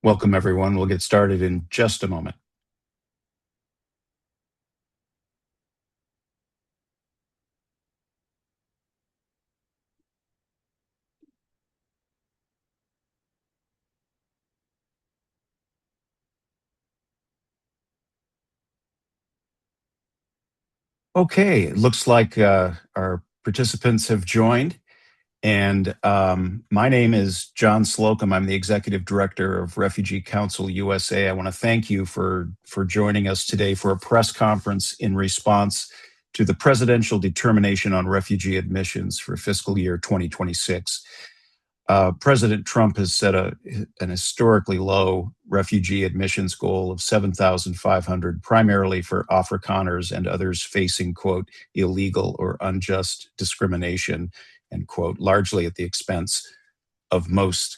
Welcome, everyone. We'll get started in just a moment. Okay, it looks like our participants have joined. And my name is John Slocum. I'm the Executive Director of Refugee Council USA. I want to thank you for joining us today for a press conference in response to the presidential determination on refugee admissions for fiscal year 2026. President Trump has set an historically low refugee admissions goal of 7,500, primarily for Afrikaners and others facing, quote, illegal or unjust discrimination, end quote, largely at the expense of most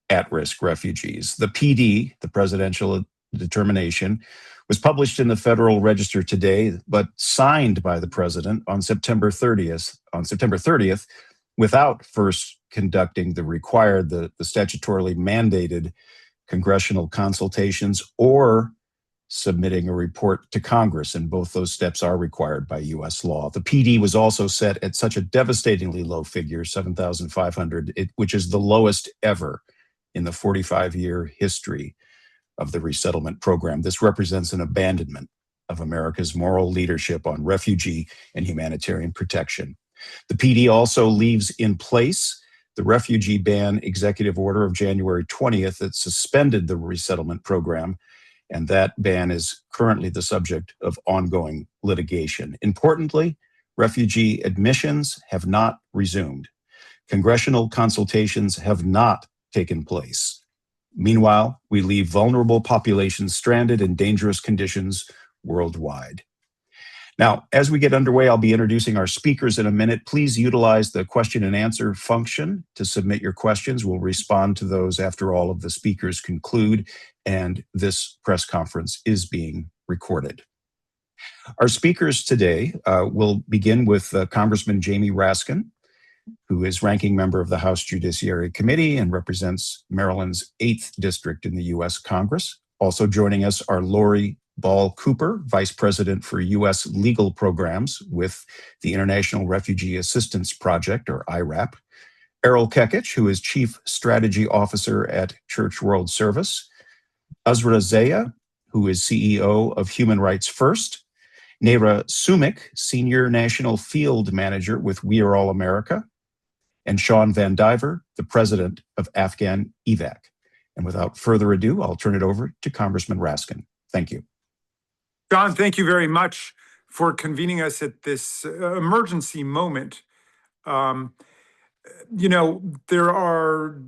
at-risk refugees. The PD, the presidential determination, was published in the Federal Register today, but signed by the president on September 30th, without first conducting the statutorily mandated congressional consultations or submitting a report to Congress, and both those steps are required by U.S. law. The PD was also set at such a devastatingly low figure, 7,500, which is the lowest ever in the 45-year history of the resettlement program. This represents an abandonment of America's moral leadership on refugee and humanitarian protection. The PD also leaves in place the refugee ban executive order of January 20th that suspended the resettlement program, and that ban is currently the subject of ongoing litigation. Importantly, refugee admissions have not resumed. Congressional consultations have not taken place. Meanwhile, we leave vulnerable populations stranded in dangerous conditions worldwide. Now, as we get underway, I'll be introducing our speakers in a minute. Please utilize the question and answer function to submit your questions. We'll respond to those after all of the speakers conclude, and this press conference is being recorded. Our speakers today will begin with Congressman Jamie Raskin, who is ranking member of the House Judiciary Committee and represents Maryland's 8th District in the U.S. Congress. Also joining us are Laurie Ball Cooper, Vice President for U.S. Legal Programs with the International Refugee Assistance Project, or IRAP. Erol Kekic, who is Chief Strategy Officer at Church World Service. Uzra Zeya, who is CEO of Human Rights First. Nejra Sumic, Senior National Field Manager with We Are All America. And Shawn VanDiver, the President of AfghanEvac. And without further ado, I'll turn it over to Congressman Raskin. Thank you. John, thank you very much for convening us at this emergency moment. There are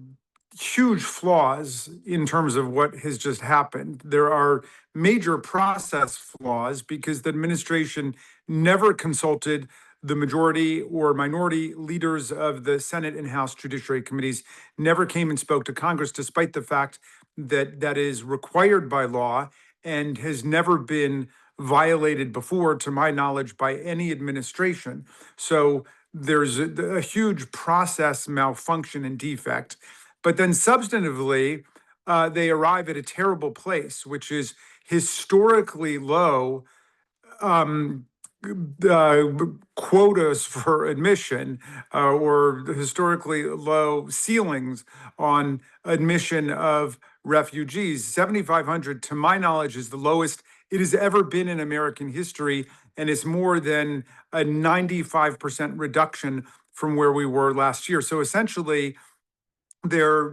huge flaws in terms of what has just happened. There are major process flaws because the administration never consulted the majority or minority leaders of the Senate and House Judiciary Committees, never came and spoke to Congress, despite the fact that that is required by law and has never been violated before, to my knowledge, by any administration. So there's a huge process malfunction and defect. But then substantively, they arrive at a terrible place, which is historically low quotas for admission or historically low ceilings on admission of refugees. 7,500, to my knowledge, is the lowest it has ever been in American history, and it's more than a 95% reduction from where we were last year. So essentially, they're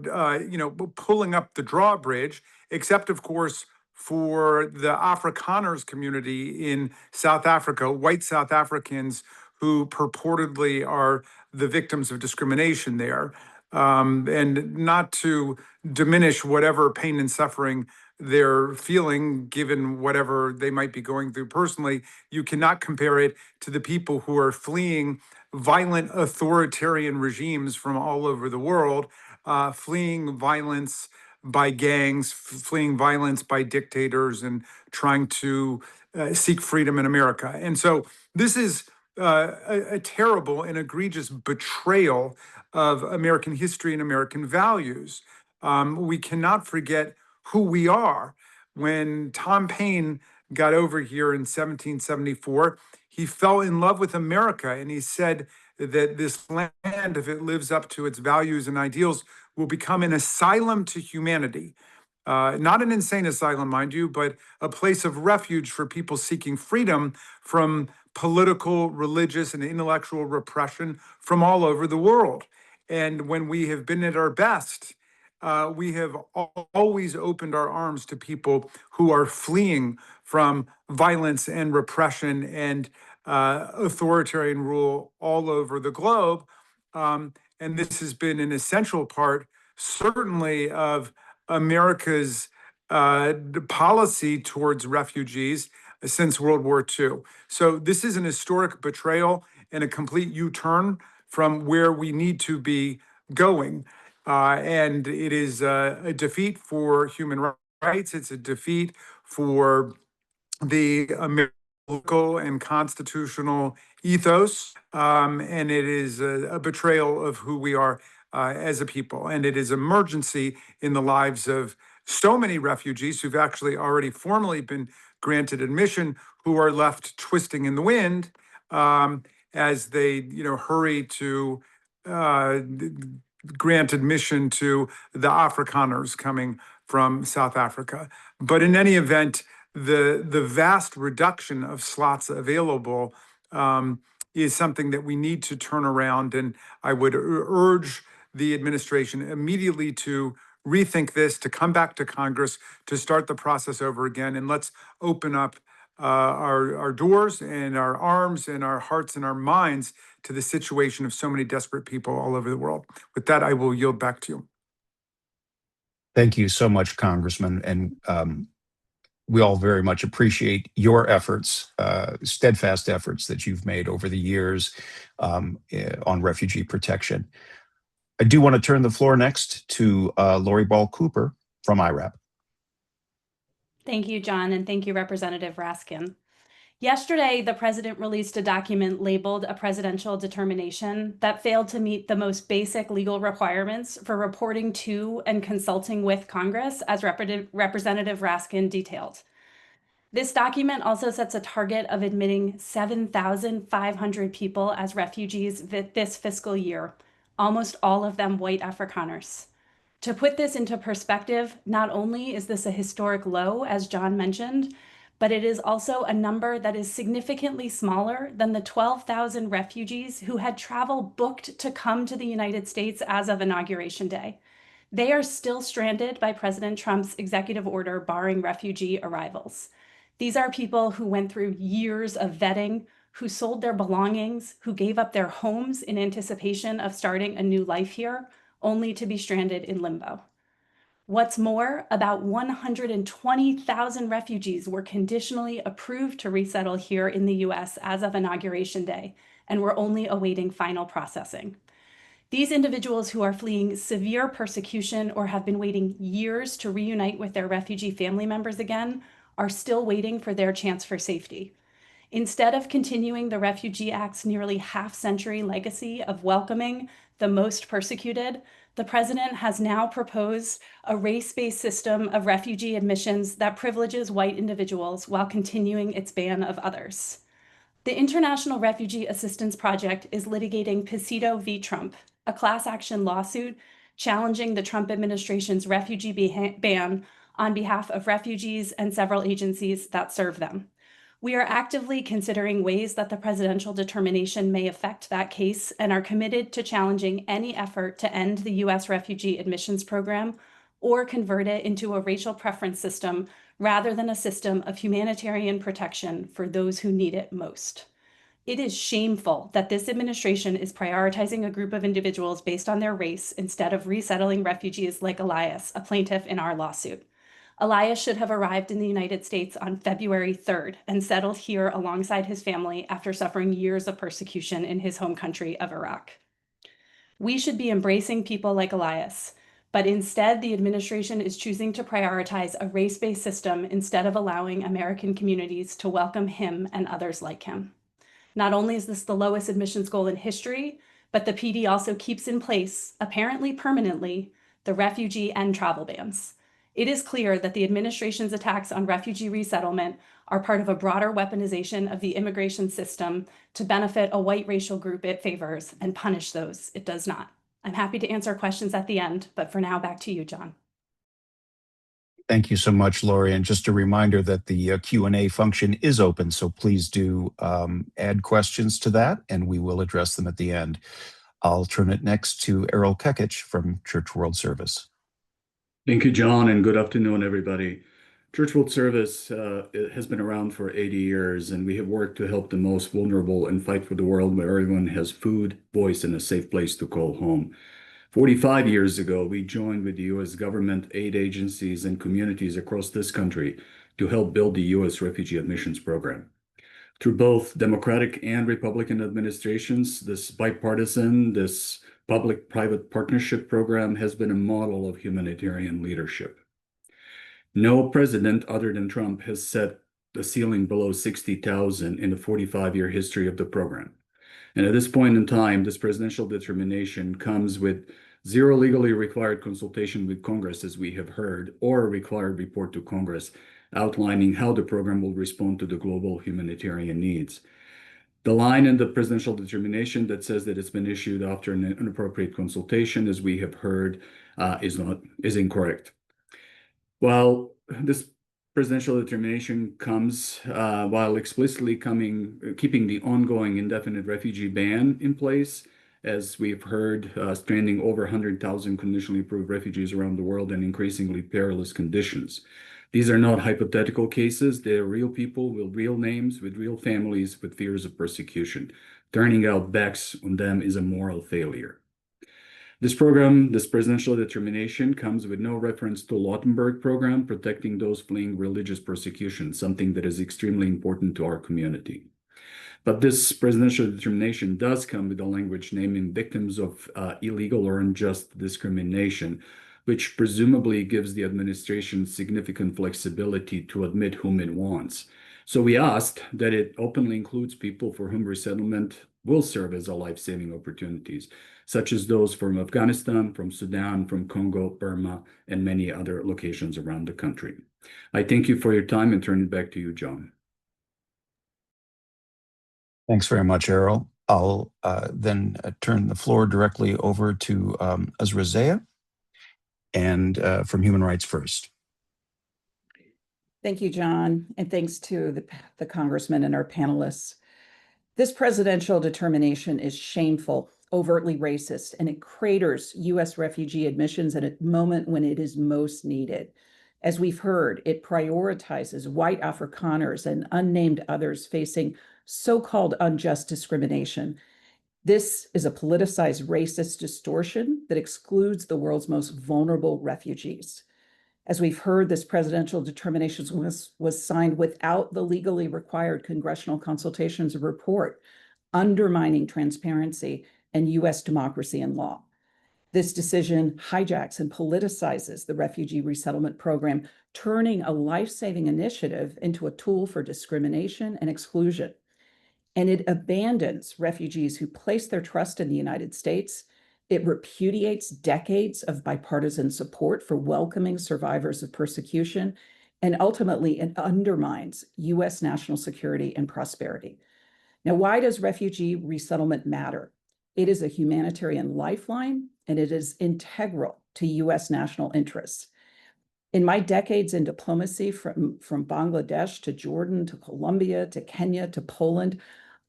pulling up the drawbridge, except, of course, for the Afrikaners community in South Africa, white South Africans who purportedly are the victims of discrimination there. And not to diminish whatever pain and suffering they're feeling, given whatever they might be going through personally, you cannot compare it to the people who are fleeing violent authoritarian regimes from all over the world, fleeing violence by gangs, fleeing violence by dictators, and trying to seek freedom in America. And so this is a terrible and egregious betrayal of American history and American values. We cannot forget who we are. When Tom Paine got over here in 1774, he fell in love with America, and he said that this land, if it lives up to its values and ideals, will become an asylum to humanity. Not an insane asylum, mind you, but a place of refuge for people seeking freedom from political, religious, and intellectual repression from all over the world. And when we have been at our best, we have always opened our arms to people who are fleeing from violence and repression and authoritarian rule all over the globe. And this has been an essential part, certainly, of America's policy towards refugees since World War II. So this is an historic betrayal and a complete U-turn from where we need to be going. And it is a defeat for human rights. It's a defeat for the American and constitutional ethos, and it is a betrayal of who we are as a people. And it is emergency in the lives of so many refugees who've actually already formally been granted admission, who are left twisting in the wind as they, hurry to grant admission to the Afrikaners coming from South Africa. But in any event, the vast reduction of slots available is something that we need to turn around. And I would urge the administration immediately to rethink this, to come back to Congress, to start the process over again. And let's open up our doors and our arms and our hearts and our minds to the situation of so many desperate people all over the world. With that, I will yield back to you. Thank you so much, Congressman. And we all very much appreciate your efforts, steadfast efforts that you've made over the years on refugee protection. I do want to turn the floor next to Laurie Ball-Cooper from IRAP. Thank you, John, and thank you, Representative Raskin. Yesterday, the president released a document labeled a presidential determination that failed to meet the most basic legal requirements for reporting to and consulting with Congress, as Representative Raskin detailed. This document also sets a target of admitting 7,500 people as refugees this fiscal year, almost all of them white Afrikaners. To put this into perspective, not only is this a historic low, as John mentioned, but it is also a number that is significantly smaller than the 12,000 refugees who had travel booked to come to the United States as of Inauguration Day. They are still stranded by President Trump's executive order barring refugee arrivals. These are people who went through years of vetting, who sold their belongings, who gave up their homes in anticipation of starting a new life here, only to be stranded in limbo. What's more, about 120,000 refugees were conditionally approved to resettle here in the US as of Inauguration Day, and were only awaiting final processing. These individuals who are fleeing severe persecution or have been waiting years to reunite with their refugee family members again are still waiting for their chance for safety. Instead of continuing the Refugee Act's nearly half-century legacy of welcoming the most persecuted, the president has now proposed a race-based system of refugee admissions that privileges white individuals while continuing its ban of others. The International Refugee Assistance Project is litigating Pacito v. Trump, a class action lawsuit challenging the Trump administration's refugee ban on behalf of refugees and several agencies that serve them. We are actively considering ways that the presidential determination may affect that case and are committed to challenging any effort to end the U.S. refugee admissions program or convert it into a racial preference system rather than a system of humanitarian protection for those who need it most. It is shameful that this administration is prioritizing a group of individuals based on their race instead of resettling refugees like Elias, a plaintiff in our lawsuit. Elias should have arrived in the United States on February 3rd and settled here alongside his family after suffering years of persecution in his home country of Iraq. We should be embracing people like Elias, but instead the administration is choosing to prioritize a race-based system instead of allowing American communities to welcome him and others like him. Not only is this the lowest admissions goal in history, but the PD also keeps in place, apparently permanently, the refugee and travel bans. It is clear that the administration's attacks on refugee resettlement are part of a broader weaponization of the immigration system to benefit a white racial group it favors and punish those it does not. I'm happy to answer questions at the end, but for now, back to you, John. Thank you so much, Laurie. And just a reminder that the Q&A function is open, so please do add questions to that, and we will address them at the end. I'll turn it next to Erol Kekic from Church World Service. Thank you, John, and good afternoon, everybody. Church World Service has been around for 80 years, and we have worked to help the most vulnerable and fight for the world where everyone has food, voice, and a safe place to call home. 45 years ago, we joined with the U.S. government, aid agencies, and communities across this country to help build the U.S. refugee admissions program. Through both Democratic and Republican administrations, this public-private partnership program has been a model of humanitarian leadership. No president other than Trump has set the ceiling below 60,000 in the 45-year history of the program. And at this point in time, this presidential determination comes with zero legally required consultation with Congress, as we have heard, or a required report to Congress outlining how the program will respond to the global humanitarian needs. The line in the presidential determination that says that it's been issued after an inappropriate consultation, as we have heard, is incorrect. While this presidential determination comes while explicitly keeping the ongoing indefinite refugee ban in place, as we've heard, stranding over 100,000 conditionally approved refugees around the world in increasingly perilous conditions. These are not hypothetical cases. They are real people with real names, with real families, with fears of persecution. Turning our backs on them is a moral failure. This program, this presidential determination, comes with no reference to Lautenberg program, protecting those fleeing religious persecution, something that is extremely important to our community. But this presidential determination does come with the language naming victims of illegal or unjust discrimination, which presumably gives the administration significant flexibility to admit whom it wants. So we asked that it openly includes people for whom resettlement will serve as a life-saving opportunities, such as those from Afghanistan, from Sudan, from Congo, Burma, and many other locations around the country. I thank you for your time and turn it back to you, John. Thanks very much, Erol. I'll then turn the floor directly over to Uzra Zeya and from Human Rights First. Thank you, John, and thanks to the congressman and our panelists. This presidential determination is shameful, overtly racist, and it craters U.S. refugee admissions at a moment when it is most needed. As we've heard, it prioritizes white Afrikaners and unnamed others facing so-called unjust discrimination. This is a politicized racist distortion that excludes the world's most vulnerable refugees. As we've heard, this presidential determination was signed without the legally required congressional consultations report, undermining transparency and U.S. democracy and law. This decision hijacks and politicizes the refugee resettlement program, turning a life-saving initiative into a tool for discrimination and exclusion. And it abandons refugees who place their trust in the United States. It repudiates decades of bipartisan support for welcoming survivors of persecution, and ultimately it undermines U.S. national security and prosperity. Now, why does refugee resettlement matter? It is a humanitarian lifeline, and it is integral to U.S. national interests. In my decades in diplomacy, from Bangladesh to Jordan to Colombia to Kenya to Poland,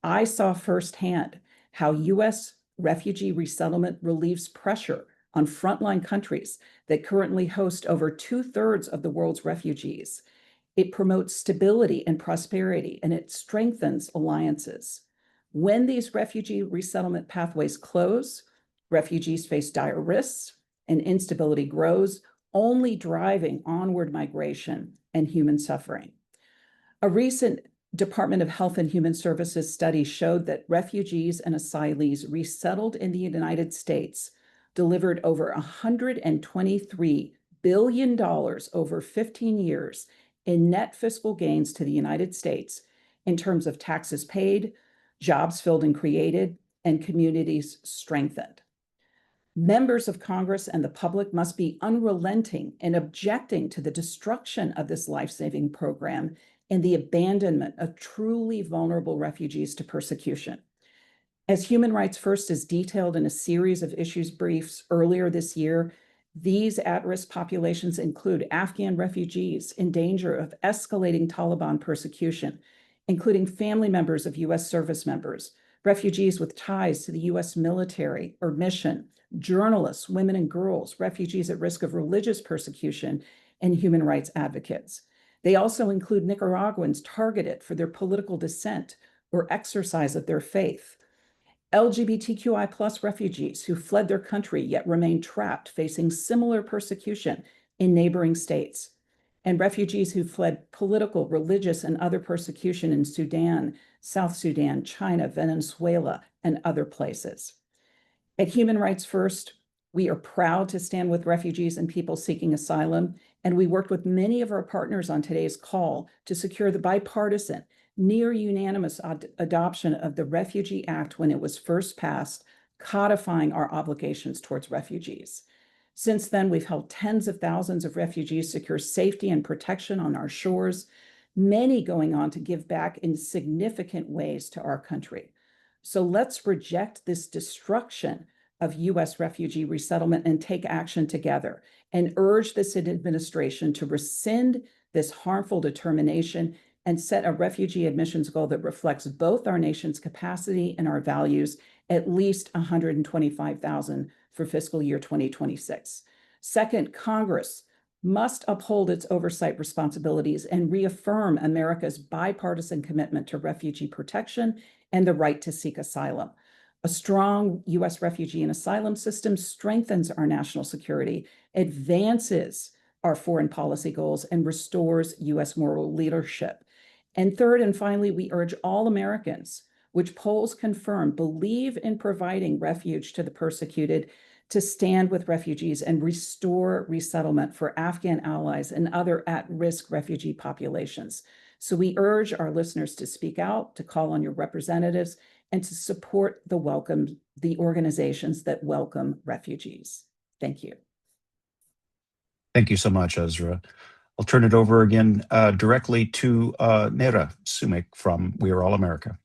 I saw firsthand how U.S. refugee resettlement relieves pressure on frontline countries that currently host over 2/3 of the world's refugees. It promotes stability and prosperity, and it strengthens alliances. When these refugee resettlement pathways close, refugees face dire risks and instability grows, only driving onward migration and human suffering. A recent Department of Health and Human Services study showed that refugees and asylees resettled in the United States delivered over $123 billion over 15 years in net fiscal gains to the United States in terms of taxes paid, jobs filled and created, and communities strengthened. Members of Congress and the public must be unrelenting in objecting to the destruction of this life-saving program and the abandonment of truly vulnerable refugees to persecution. As Human Rights First is detailed in a series of issues briefs earlier this year, these at-risk populations include Afghan refugees in danger of escalating Taliban persecution, including family members of U.S. service members, refugees with ties to the U.S. military or mission, journalists, women and girls, refugees at risk of religious persecution, and human rights advocates. They also include Nicaraguans targeted for their political dissent or exercise of their faith, LGBTQI+ refugees who fled their country yet remain trapped, facing similar persecution in neighboring states, and refugees who fled political, religious, and other persecution in Sudan, South Sudan, China, Venezuela, and other places. At Human Rights First, we are proud to stand with refugees and people seeking asylum, and we worked with many of our partners on today's call to secure the bipartisan, near unanimous adoption of the Refugee Act when it was first passed, codifying our obligations towards refugees. Since then, we've helped tens of thousands of refugees secure safety and protection on our shores, many going on to give back in significant ways to our country. So let's reject this destruction of U.S. refugee resettlement and take action together and urge this administration to rescind this harmful determination and set a refugee admissions goal that reflects both our nation's capacity and our values, at least 125,000 for fiscal year 2026. Second, Congress must uphold its oversight responsibilities and reaffirm America's bipartisan commitment to refugee protection and the right to seek asylum. A strong U.S. refugee and asylum system strengthens our national security, advances our foreign policy goals, and restores U.S. moral leadership. And third and finally, we urge all Americans, which polls confirm believe in providing refuge to the persecuted, to stand with refugees and restore resettlement for Afghan allies and other at-risk refugee populations. So we urge our listeners to speak out, to call on your representatives, and to support the organizations that welcome refugees. Thank you. Thank you so much, Uzra. I'll turn it over again directly to Nejra Sumic from We Are All America.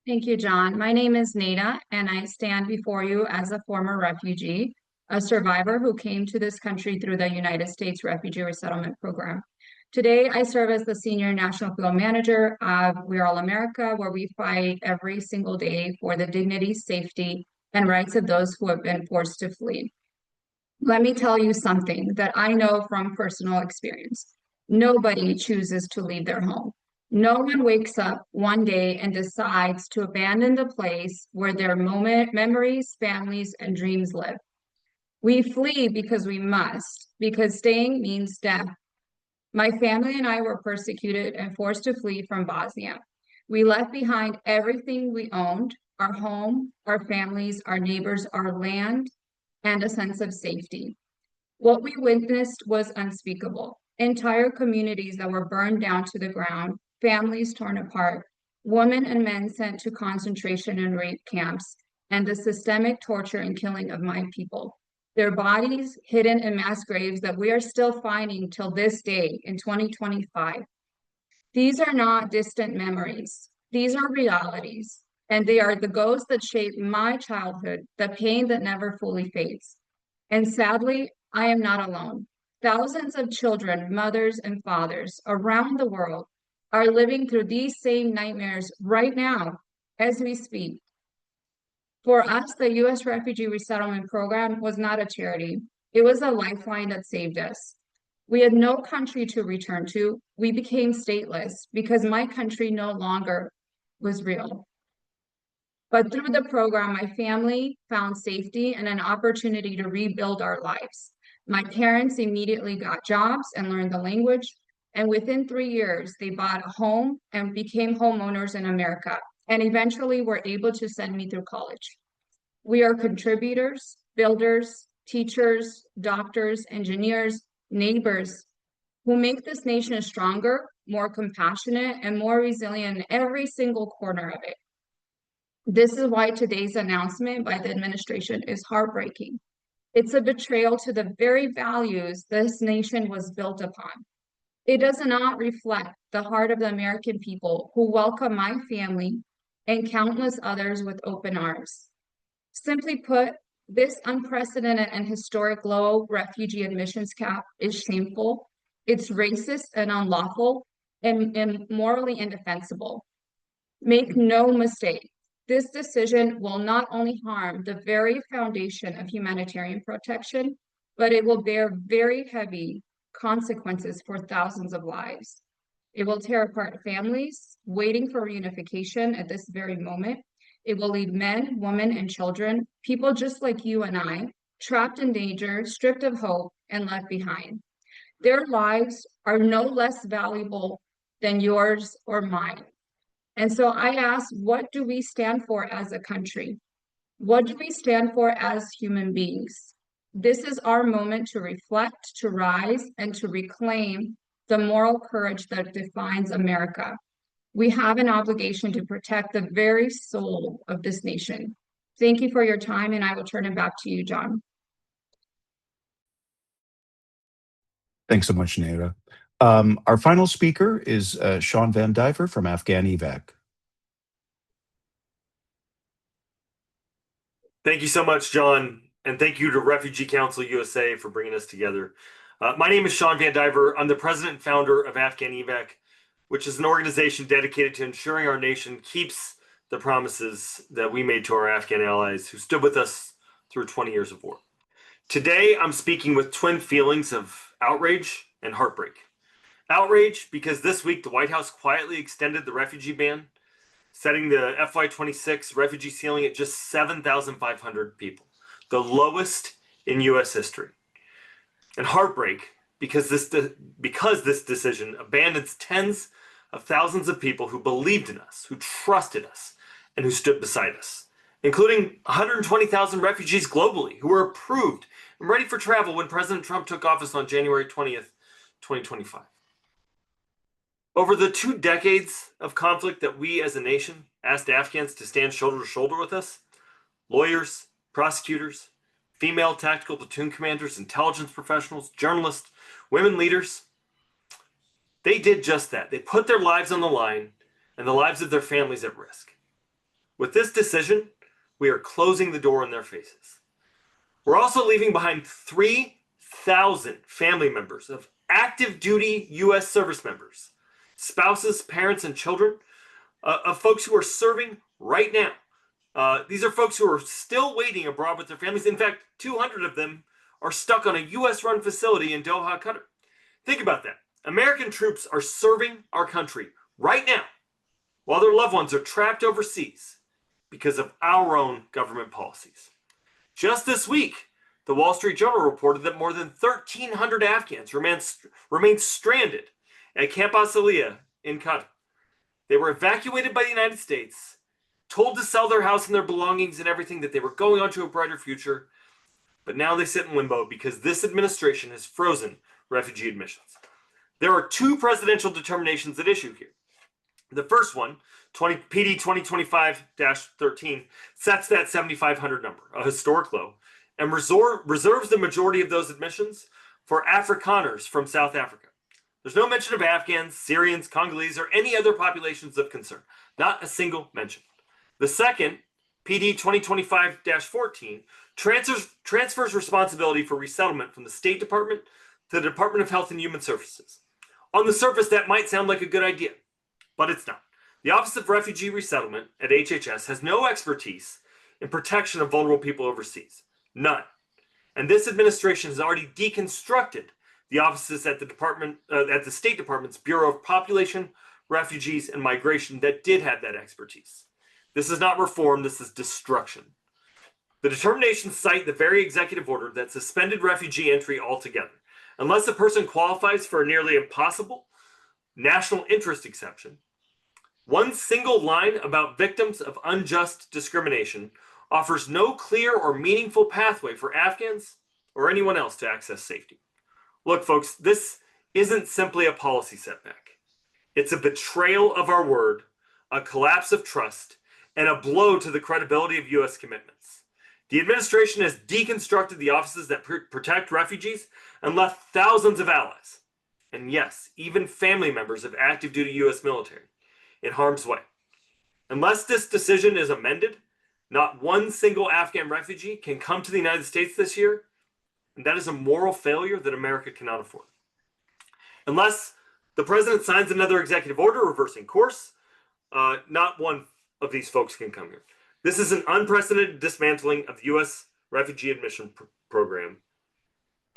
Thank you, John. My name is Nejra, and I stand before you as a former refugee, a survivor who came to this country through the United States Refugee Resettlement Program. Today, I serve as the Senior National Field Manager of We Are All America, where we fight every single day for the dignity, safety, and rights of those who have been forced to flee. Let me tell you something that I know from personal experience. Nobody chooses to leave their home. No one wakes up one day and decides to abandon the place where their memories, families, and dreams live. We flee because we must, because staying means death. My family and I were persecuted and forced to flee from Bosnia. We left behind everything we owned, our home, our families, our neighbors, our land, and a sense of safety. What we witnessed was unspeakable. Entire communities that were burned down to the ground, families torn apart, women and men sent to concentration and rape camps, and the systemic torture and killing of my people. Their bodies hidden in mass graves that we are still finding till this day in 2025. These are not distant memories. These are realities. And they are the ghosts that shaped my childhood, the pain that never fully fades. And sadly, I am not alone. Thousands of children, mothers, and fathers around the world are living through these same nightmares right now as we speak. For us, the U.S. Refugee Resettlement Program was not a charity. It was a lifeline that saved us. We had no country to return to. We became stateless because my country no longer was real. But through the program, my family found safety and an opportunity to rebuild our lives. My parents immediately got jobs and learned the language. And within 3 years, they bought a home and became homeowners in America, and eventually were able to send me through college. We are contributors, builders, teachers, doctors, engineers, neighbors who make this nation stronger, more compassionate, and more resilient in every single corner of it. This is why today's announcement by the administration is heartbreaking. It's a betrayal to the very values this nation was built upon. It does not reflect the heart of the American people who welcome my family and countless others with open arms. Simply put, this unprecedented and historic low refugee admissions cap is shameful, it's racist and unlawful, and morally indefensible. Make no mistake, this decision will not only harm the very foundation of humanitarian protection, but it will bear very heavy consequences for thousands of lives. It will tear apart families waiting for reunification at this very moment. It will leave men, women, and children, people just like you and I, trapped in danger, stripped of hope, and left behind. Their lives are no less valuable than yours or mine. And so I ask, what do we stand for as a country? What do we stand for as human beings? This is our moment to reflect, to rise, and to reclaim the moral courage that defines America. We have an obligation to protect the very soul of this nation. Thank you for your time, and I will turn it back to you, John. Thanks so much, Nejra. Our final speaker is Shawn VanDiver from AfghanEvac. Thank you so much, John, and thank you to Refugee Council USA for bringing us together. My name is Shawn VanDiver. I'm the president and founder of AfghanEvac, which is an organization dedicated to ensuring our nation keeps the promises that we made to our Afghan allies who stood with us through 20 years of war. Today, I'm speaking with twin feelings of outrage and heartbreak. Outrage because this week the White House quietly extended the refugee ban, setting the FY26 refugee ceiling at just 7,500 people, the lowest in U.S. history. And heartbreak because this decision abandons tens of thousands of people who believed in us, who trusted us, and who stood beside us, including 120,000 refugees globally who were approved and ready for travel when President Trump took office on January 20th, 2025. Over the 2 decades of conflict that we as a nation asked Afghans to stand shoulder to shoulder with us, lawyers, prosecutors, female tactical platoon commanders, intelligence professionals, journalists, women leaders, they did just that. They put their lives on the line and the lives of their families at risk. With this decision, we are closing the door in their faces. We're also leaving behind 3,000 family members of active duty U.S. service members, spouses, parents, and children of folks who are serving right now. These are folks who are still waiting abroad with their families. In fact, 200 of them are stuck on a U.S.-run facility in Doha, Qatar. Think about that. American troops are serving our country right now while their loved ones are trapped overseas because of our own government policies. Just this week, the Wall Street Journal reported that more than 1,300 Afghans remain stranded at Camp Asaliya in Qatar. They were evacuated by the United States, told to sell their house and their belongings and everything, that they were going on to a brighter future, but now they sit in limbo because this administration has frozen refugee admissions. There are 2 presidential determinations at issue here. The first one, PD 2025-13, sets that 7,500 number, a historic low, and reserves the majority of those admissions for Afrikaners from South Africa. There's no mention of Afghans, Syrians, Congolese, or any other populations of concern. Not a single mention. The second, PD 2025-14, transfers responsibility for resettlement from the State Department to the Department of Health and Human Services. On the surface, that might sound like a good idea, but it's not. The Office of Refugee Resettlement at HHS has no expertise in protection of vulnerable people overseas. None. And this administration has already deconstructed the offices at the State Department's Bureau of Population, Refugees, and Migration that did have that expertise. This is not reform, this is destruction. The determinations cite the very executive order that suspended refugee entry altogether, unless a person qualifies for a nearly impossible national interest exception. One single line about victims of unjust discrimination offers no clear or meaningful pathway for Afghans or anyone else to access safety. Look, folks, this isn't simply a policy setback. It's a betrayal of our word, a collapse of trust, and a blow to the credibility of U.S. commitments. The administration has deconstructed the offices that protect refugees and left thousands of allies, and yes, even family members of active duty U.S. military, in harm's way. Unless this decision is amended, not one single Afghan refugee can come to the United States this year, and that is a moral failure that America cannot afford. Unless the president signs another executive order reversing course, not one of these folks can come here. This is an unprecedented dismantling of the U.S. refugee admission program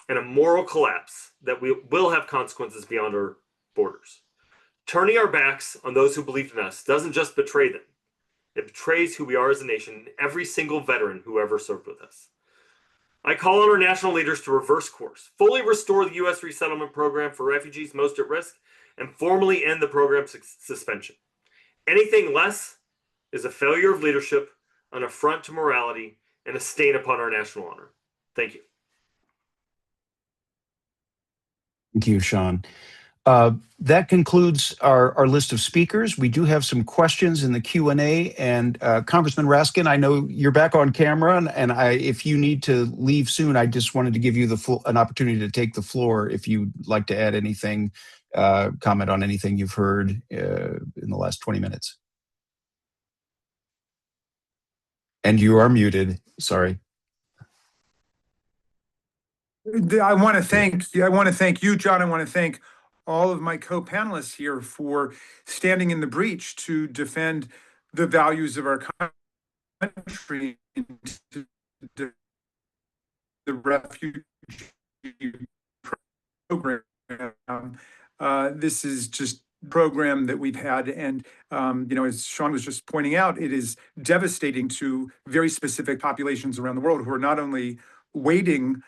and a moral collapse that will have consequences beyond our borders. Turning our backs on those who believed in us doesn't just betray them. It betrays who we are as a nation and every single veteran who ever served with us. I call on our national leaders to reverse course, fully restore the U.S. resettlement program for refugees most at risk, and formally end the program's suspension. Anything less is a failure of leadership, an affront to morality, and a stain upon our national honor. Thank you. Thank you, Shawn. That concludes our list of speakers. We do have some questions in the Q&A, and Congressman Raskin, I know you're back on camera, and if you need to leave soon, I just wanted to give you an opportunity to take the floor if you'd like to add anything, comment on anything you've heard in the last 20 minutes. And you are muted, sorry. I want to thank you, John. I want to thank all of my co-panelists here for standing in the breach to defend the values of our country, the refugee program. This is just a program that we've had, and as Shawn was just pointing out, it is devastating to very specific populations around the world who are not only waiting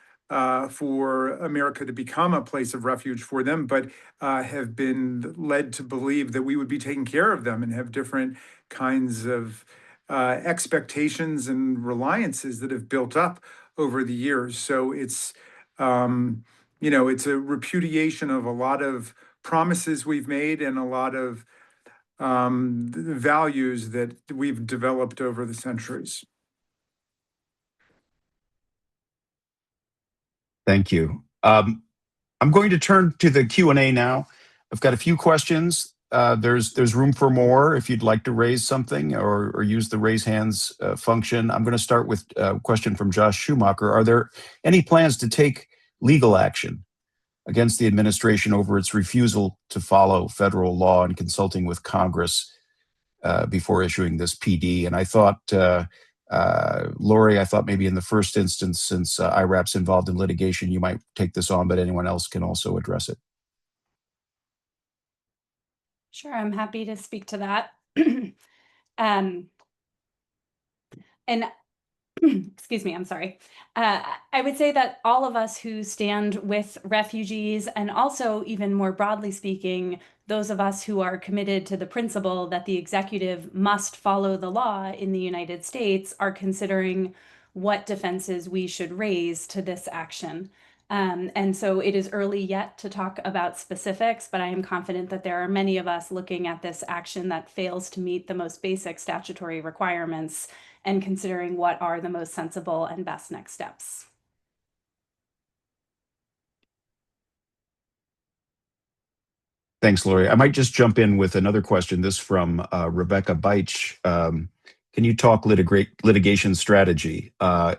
for America to become a place of refuge for them, but have been led to believe that we would be taking care of them and have different kinds of expectations and reliances that have built up over the years. So it's, it's a repudiation of a lot of promises we've made and a lot of values that we've developed over the centuries. Thank you. I'm going to turn to the Q&A now. I've got a few questions. There's room for more if you'd like to raise something or use the raise hands function. I'm going to start with a question from Josh Schumacher. Are there any plans to take legal action against the administration over its refusal to follow federal law and consulting with Congress before issuing this PD? And I thought, Laurie, I thought maybe in the first instance, since IRAP's involved in litigation, you might take this on, but anyone else can also address it. Sure, I'm happy to speak to that. And excuse me, I'm sorry. I would say that all of us who stand with refugees, and also even more broadly speaking, those of us who are committed to the principle that the executive must follow the law in the United States, are considering what defenses we should raise to this action. And so it is early yet to talk about specifics, but I am confident that there are many of us looking at this action that fails to meet the most basic statutory requirements and considering what are the most sensible and best next steps. Thanks, Laurie. I might just jump in with another question. This from Rebecca Beich. Can you talk litigation strategy?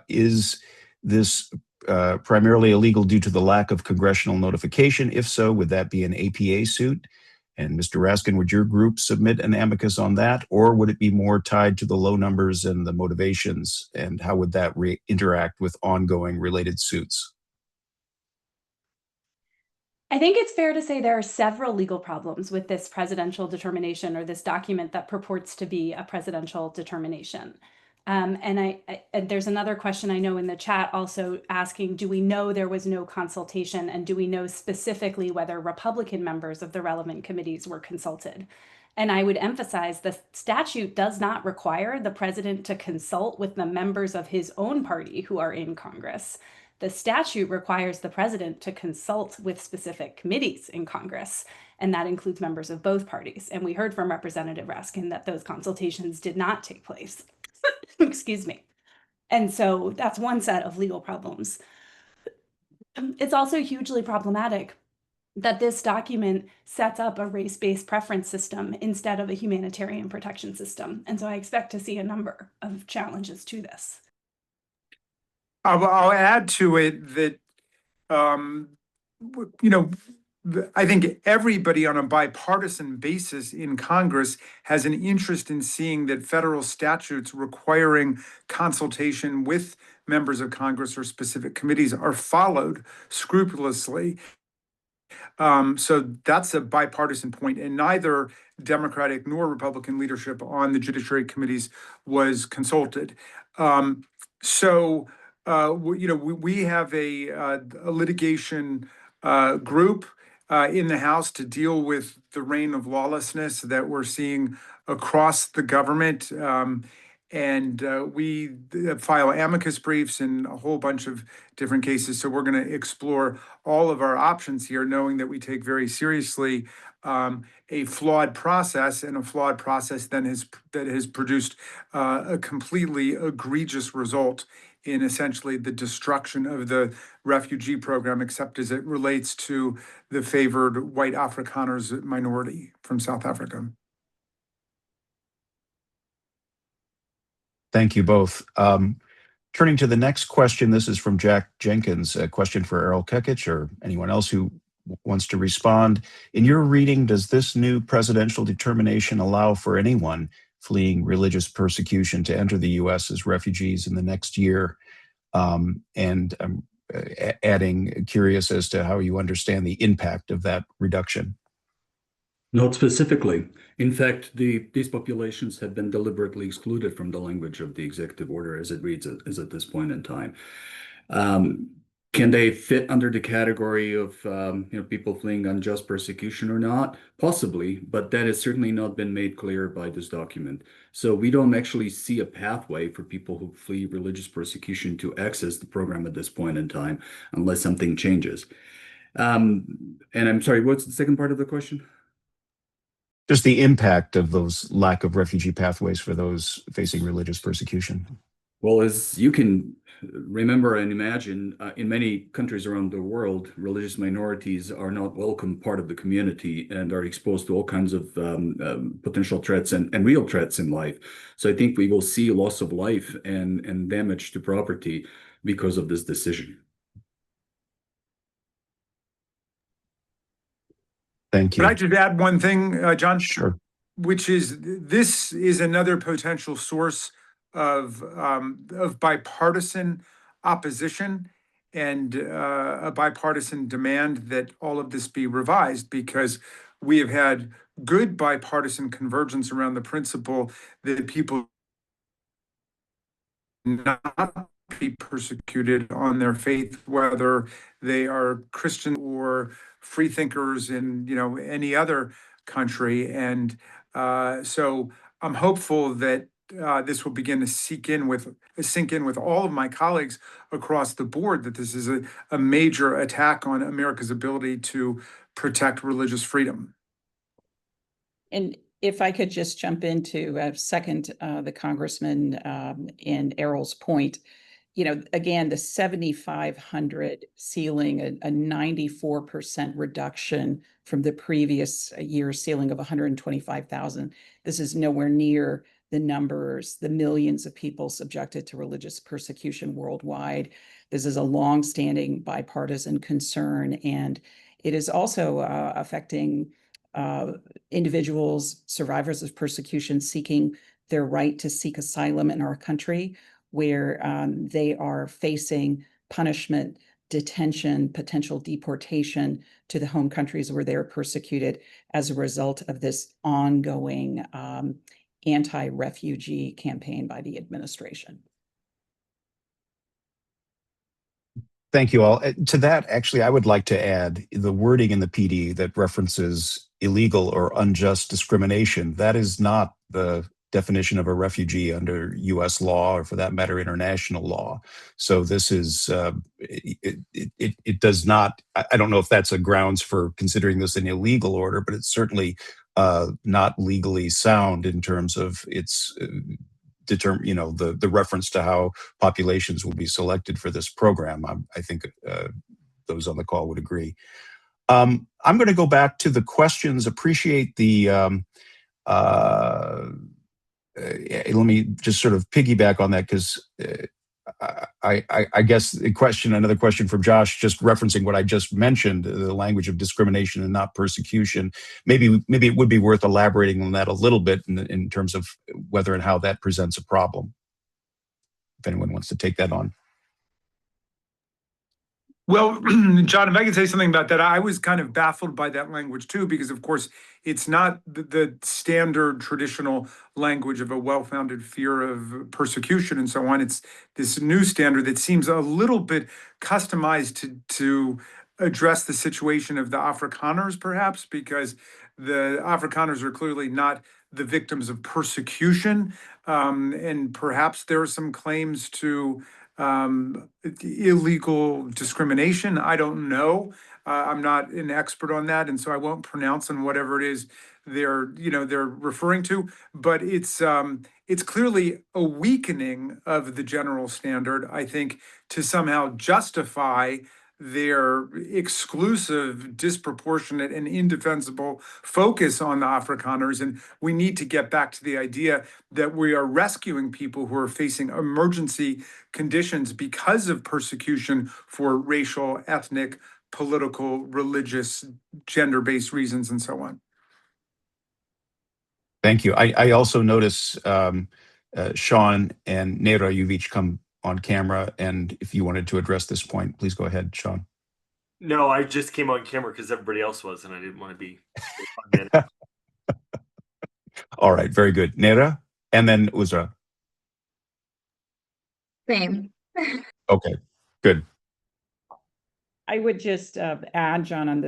Is this primarily illegal due to the lack of congressional notification? If so, would that be an APA suit? And Mr. Raskin, would your group submit an amicus on that, or would it be more tied to the low numbers and the motivations? And how would that interact with ongoing related suits? I think it's fair to say there are several legal problems with this presidential determination, or this document that purports to be a presidential determination. And there's another question I know in the chat also asking, do we know there was no consultation, and do we know specifically whether Republican members of the relevant committees were consulted? And I would emphasize the statute does not require the president to consult with the members of his own party who are in Congress. The statute requires the president to consult with specific committees in Congress, and that includes members of both parties. And we heard from Representative Raskin that those consultations did not take place. Excuse me. And so that's one set of legal problems. It's also hugely problematic that this document sets up a race-based preference system instead of a humanitarian protection system. And so I expect to see a number of challenges to this. I'll add to it that, I think everybody on a bipartisan basis in Congress has an interest in seeing that federal statutes requiring consultation with members of Congress or specific committees are followed scrupulously. So that's a bipartisan point, and neither Democratic nor Republican leadership on the Judiciary committees was consulted. We have a litigation group in the House to deal with the reign of lawlessness that we're seeing across the government. We file amicus briefs in a whole bunch of different cases. So we're going to explore all of our options here, knowing that we take very seriously a flawed process, and a flawed process that has produced a completely egregious result in essentially the destruction of the refugee program, except as it relates to the favored white Afrikaners minority from South Africa. Thank you both. Turning to the next question, this is from Jack Jenkins, a question for Erol Kekic or anyone else who wants to respond. In your reading, does this new presidential determination allow for anyone fleeing religious persecution to enter the U.S. as refugees in the next year? And I'm curious as to how you understand the impact of that reduction. Not specifically. In fact, these populations have been deliberately excluded from the language of the executive order as it reads as at this point in time. Can they fit under the category of people fleeing unjust persecution or not? Possibly, but that has certainly not been made clear by this document. So we don't actually see a pathway for people who flee religious persecution to access the program at this point in time, unless something changes. And I'm sorry, what's the second part of the question? Just the impact of those lack of refugee pathways for those facing religious persecution. Well, as you can remember and imagine, in many countries around the world, religious minorities are not welcome part of the community and are exposed to all kinds of potential threats and real threats in life. So I think we will see loss of life and damage to property because of this decision. Thank you. Can I just add one thing, John? Sure. Which is, this is another potential source of bipartisan opposition and a bipartisan demand that all of this be revised, because we have had good bipartisan convergence around the principle that people not be persecuted on their faith, whether they are Christian or free thinkers in any other country. And so I'm hopeful that this will begin to sink in with all of my colleagues across the board, that this is a major attack on America's ability to protect religious freedom. And if I could just jump in to second the Congressman and Erol's point, again, the 7,500 ceiling, a 94% reduction from the previous year's ceiling of 125,000. This is nowhere near the numbers, the millions of people subjected to religious persecution worldwide. This is a longstanding bipartisan concern, and it is also affecting individuals, survivors of persecution, seeking their right to seek asylum in our country, where they are facing punishment, detention, potential deportation to the home countries where they're persecuted as a result of this ongoing anti-refugee campaign by the administration. Thank you all. To that, actually, I would like to add the wording in the PD that references illegal or unjust discrimination. That is not the definition of a refugee under U.S. law, or for that matter, international law. So this is, it does not, I don't know if that's a grounds for considering this an illegal order, but it's certainly not legally sound in terms of its the reference to how populations will be selected for this program. I think those on the call would agree. I'm going to go back to the questions. Appreciate the, let me just sort of piggyback on that, because I guess another question from Josh, just referencing what I just mentioned, the language of discrimination and not persecution. Maybe it would be worth elaborating on that a little bit in terms of whether and how that presents a problem. If anyone wants to take that on. Well, John, if I could say something about that, I was kind of baffled by that language too, because of course it's not the standard traditional language of a well-founded fear of persecution and so on. It's this new standard that seems a little bit customized to address the situation of the Afrikaners, perhaps, because the Afrikaners are clearly not the victims of persecution. And perhaps there are some claims to illegal discrimination. I don't know. I'm not an expert on that, and so I won't pronounce on whatever it is they're referring to. But it's clearly a weakening of the general standard, I think, to somehow justify their exclusive, disproportionate, and indefensible focus on the Afrikaners. And we need to get back to the idea that we are rescuing people who are facing emergency conditions because of persecution for racial, ethnic, political, religious, gender-based reasons, and so on. Thank you. I also notice Shawn and Nejra, you've each come on camera, and if you wanted to address this point, please go ahead, Shawn. No, I just came on camera because everybody else was, and I didn't want to be. All right, very good. Nejra, and then Uzra. Same. Okay, good. I would just add, John, on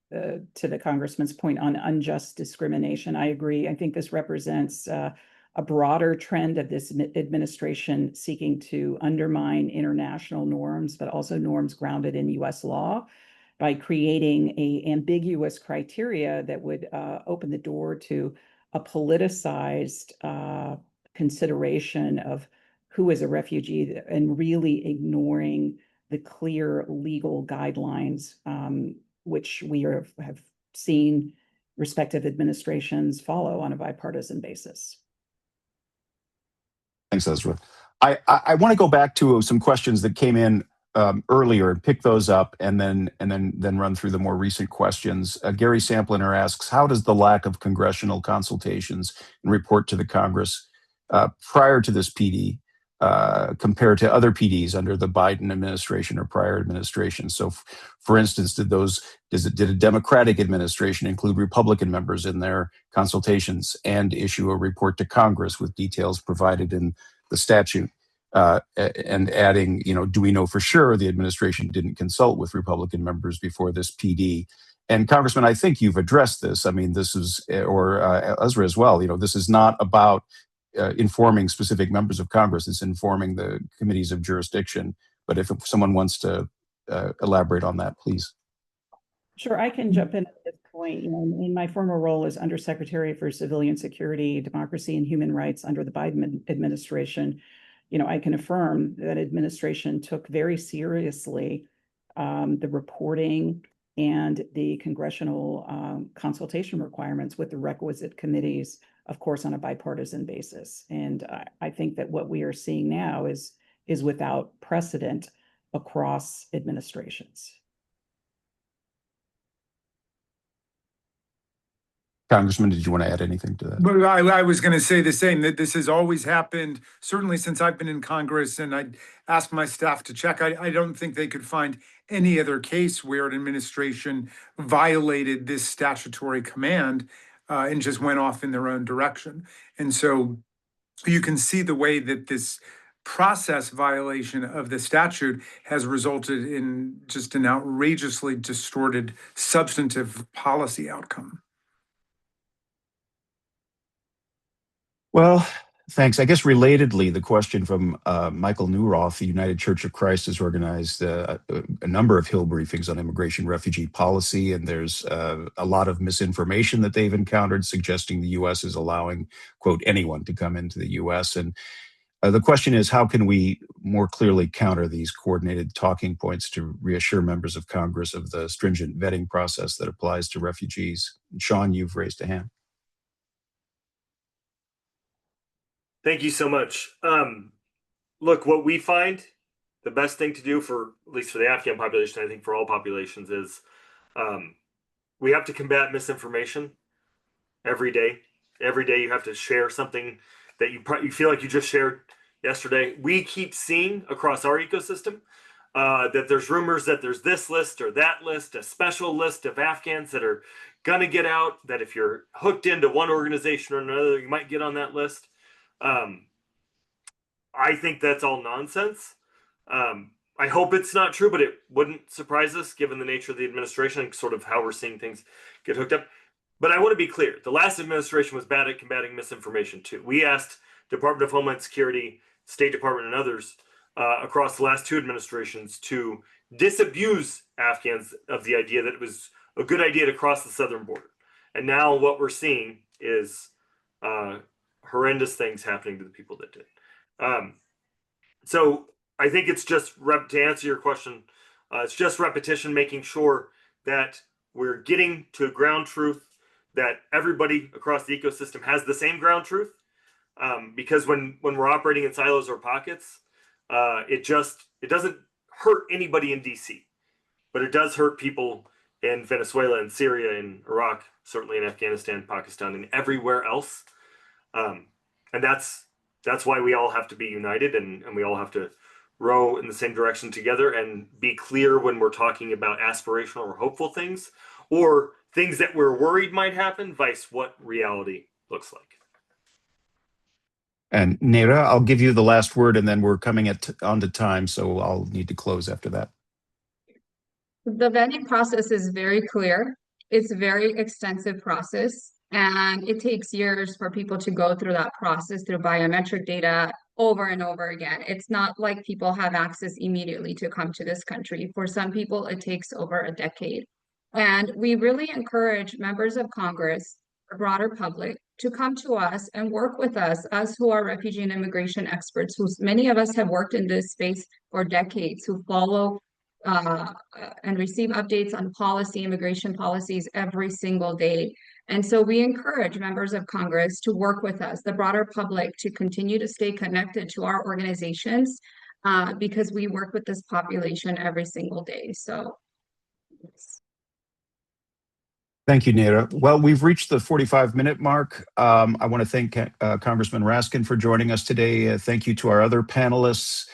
to the congressman's point on unjust discrimination. I agree. I think this represents a broader trend of this administration seeking to undermine international norms, but also norms grounded in U.S. law, by creating an ambiguous criteria that would open the door to a politicized consideration of who is a refugee, and really ignoring the clear legal guidelines, which we have seen respective administrations follow on a bipartisan basis. Thanks, Uzra. I want to go back to some questions that came in earlier and pick those up, and then run through the more recent questions. Gary Sampliner asks, how does the lack of congressional consultations and report to the Congress prior to this PD compare to other PDs under the Biden administration or prior administration? So, for instance, did a Democratic administration include Republican members in their consultations and issue a report to Congress with details provided in the statute? And adding, do we know for sure the administration didn't consult with Republican members before this PD? And Congressman, I think you've addressed this. I mean, this is, or Uzra as well, this is not about informing specific members of Congress. It's informing the committees of jurisdiction. But if someone wants to elaborate on that, please. Sure, I can jump in at this point. In my former role as Undersecretary for Civilian Security, Democracy, and Human Rights under the Biden administration, I can affirm that administration took very seriously the reporting and the congressional consultation requirements with the requisite committees, of course, on a bipartisan basis. And I think that what we are seeing now is without precedent across administrations. Congressman, did you want to add anything to that? But I was going to say the same, that this has always happened, certainly since I've been in Congress, and I asked my staff to check. I don't think they could find any other case where an administration violated this statutory command and just went off in their own direction. And so you can see the way that this process violation of the statute has resulted in just an outrageously distorted substantive policy outcome. Well, thanks. I guess relatedly, the question from Michael Newroth, the United Church of Christ, has organized a number of Hill briefings on immigration refugee policy, and there's a lot of misinformation that they've encountered suggesting the U.S. is allowing, quote, anyone to come into the U.S. And the question is, how can we more clearly counter these coordinated talking points to reassure members of Congress of the stringent vetting process that applies to refugees? Shawn, you've raised a hand. Thank you so much. Look, what we find the best thing to do for, at least for the Afghan population, I think for all populations, is we have to combat misinformation every day. Every day you have to share something that you feel like you just shared yesterday. We keep seeing across our ecosystem that there's rumors that there's this list or that list, a special list of Afghans that are going to get out, that if you're hooked into one organization or another, you might get on that list. I think that's all nonsense. I hope it's not true, but it wouldn't surprise us given the nature of the administration and sort of how we're seeing things get hooked up. But I want to be clear. The last administration was bad at combating misinformation too. We asked Department of Homeland Security, State Department, and others across the last two administrations to disabuse Afghans of the idea that it was a good idea to cross the southern border. And now what we're seeing is horrendous things happening to the people that did. So I think it's just to answer your question, it's just repetition, making sure that we're getting to ground truth, that everybody across the ecosystem has the same ground truth. Because when we're operating in silos or pockets, it doesn't hurt anybody in DC, but it does hurt people in Venezuela and Syria and Iraq, certainly in Afghanistan, Pakistan, and everywhere else. And that's why we all have to be united, and we all have to row in the same direction together and be clear when we're talking about aspirational or hopeful things, or things that we're worried might happen, vice what reality looks like. And Nejra, I'll give you the last word, and then we're coming onto time, so I'll need to close after that. The vetting process is very clear. It's a very extensive process, and it takes years for people to go through that process through biometric data over and over again. It's not like people have access immediately to come to this country. For some people, it takes over a decade. And we really encourage members of Congress, the broader public, to come to us and work with us who are refugee and immigration experts, who many of us have worked in this space for decades, who follow and receive updates on immigration policies every single day. And so we encourage members of Congress to work with us, the broader public, to continue to stay connected to our organizations because we work with this population every single day. So, yes. Thank you, Nejra. Well, we've reached the 45-minute mark. I want to thank Congressman Raskin for joining us today. Thank you to our other panelists.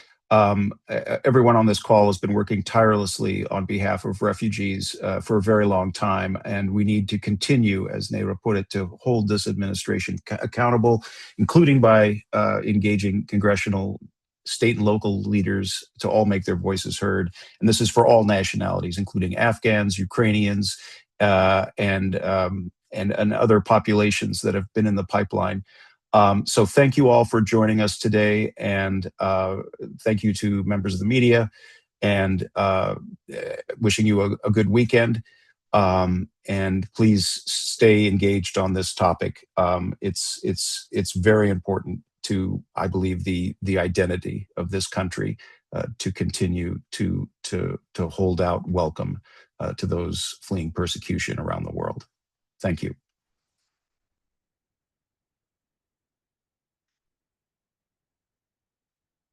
Everyone on this call has been working tirelessly on behalf of refugees for a very long time, and we need to continue, as Nejra put it, to hold this administration accountable, including by engaging congressional, state and local leaders to all make their voices heard. And this is for all nationalities, including Afghans, Ukrainians, and other populations that have been in the pipeline. So thank you all for joining us today, and thank you to members of the media, and wishing you a good weekend. And please stay engaged on this topic. It's very important to, I believe, the identity of this country to continue to hold out welcome to those fleeing persecution around the world. Thank you.